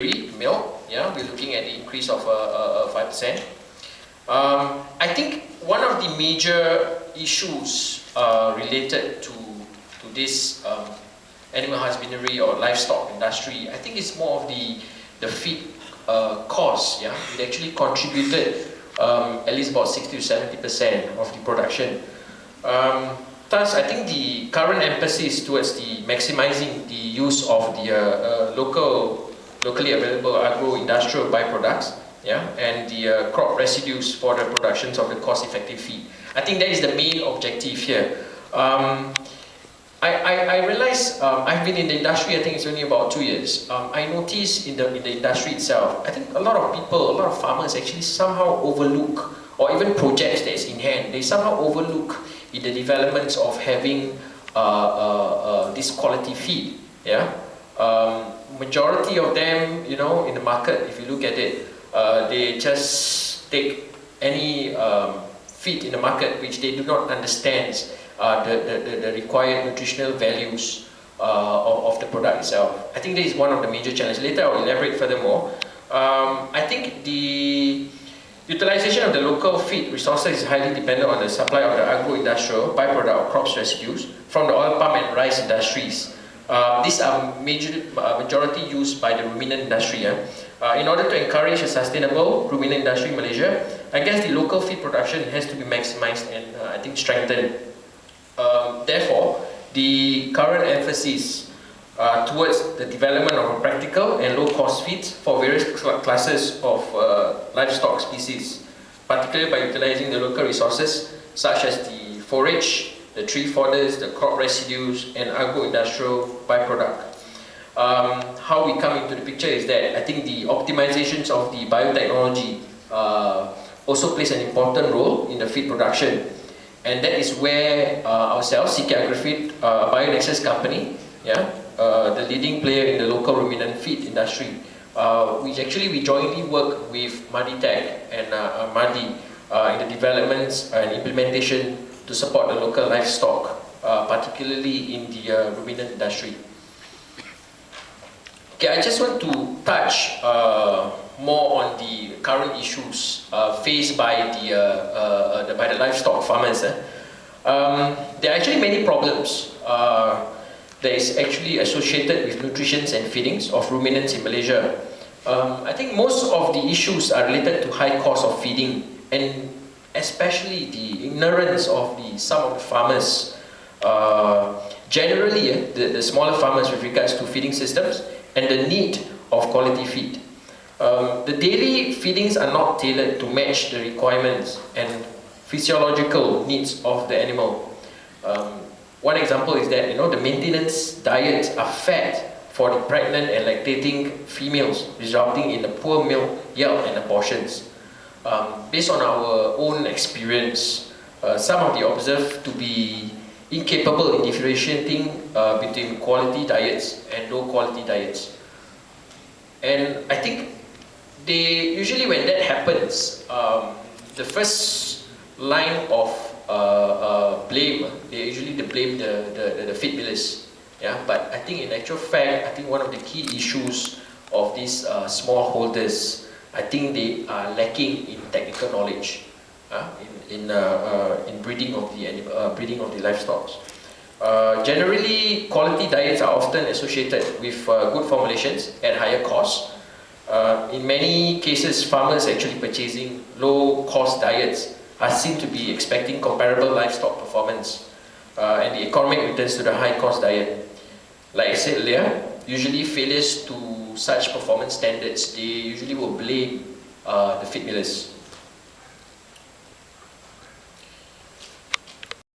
milk, yeah, we're looking at the increase of 5%. I think one of the major issues related to this animal husbandry or livestock industry, I think it's more of the feed cost. Yeah, it actually contributed at least about 60 to 70% of the production. Thus, I think the current emphasis towards the maximizing the use of the locally available agro-industrial byproducts, yeah, and the crop residues for the productions of the cost-effective feed. I think that is the main objective here. I realize I've been in the industry, I think it's only about 2 years. I noticed in the industry itself, I think a lot of people, a lot of farmers actually somehow overlook, or even projects that's in hand, they somehow overlook in the developments of having this quality feed. Yeah, majority of them, you know, in the market, if you look at it, they just take any feed in the market which they do not understand the required nutritional values of the product itself. I think this is one of the major challenges. Later I'll elaborate furthermore. I think the utilization of the local feed resources is highly dependent on the supply of the agro-industrial byproduct or crops residues from the oil palm and rice industries. These are majority used by the ruminant industry. In order to encourage a sustainable ruminant industry in Malaysia, I guess the local feed production has to be maximized and I think strengthened. Therefore, the current emphasis towards the development of practical and low-cost feeds for various classes of livestock species, particularly by utilizing the local resources such as the forage, the tree fodders, the crop residues, and agro-industrial byproduct. How we come into the picture is that I think the optimizations of the biotechnology also plays an important role in the feed production. And that is where ourselves, Agrifeed, a bio-nexus company, yeah, the leading player in the local ruminant feed industry, we jointly work with Maditech and Madi in the developments and implementation to support the local livestock, particularly in the ruminant industry. Okay, I just want to touch more on the current issues faced by the livestock farmers. There are actually many problems that is actually associated with nutrition and feedings of ruminants in Malaysia. I think most of the issues are related to high cost of feeding, and especially the ignorance of some of the farmers, generally the smaller farmers with regards to feeding systems and the need of quality feed. The daily feedings are not tailored to match the requirements and physiological needs of the animal. One example is that, you know, the maintenance diets are fed for the pregnant and lactating females, resulting in a poor milk yield and abortions. Based on our own experience, some of the observed to be incapable in differentiating between quality diets and low quality diets. And I think they usually, when that happens, the first line of blame, they usually blame the feed millers. Yeah, but I think in actual fact, I think one of the key issues of these smallholders, I think they are lacking in technical knowledge in breeding of the livestock. Generally, quality diets are often associated with good formulations at higher costs. In many cases, farmers actually purchasing low-cost diets are seen to be expecting comparable livestock performance and the economic returns to the high-cost diet. Like I said earlier, usually failures to such performance standards, they usually will blame the feed millers.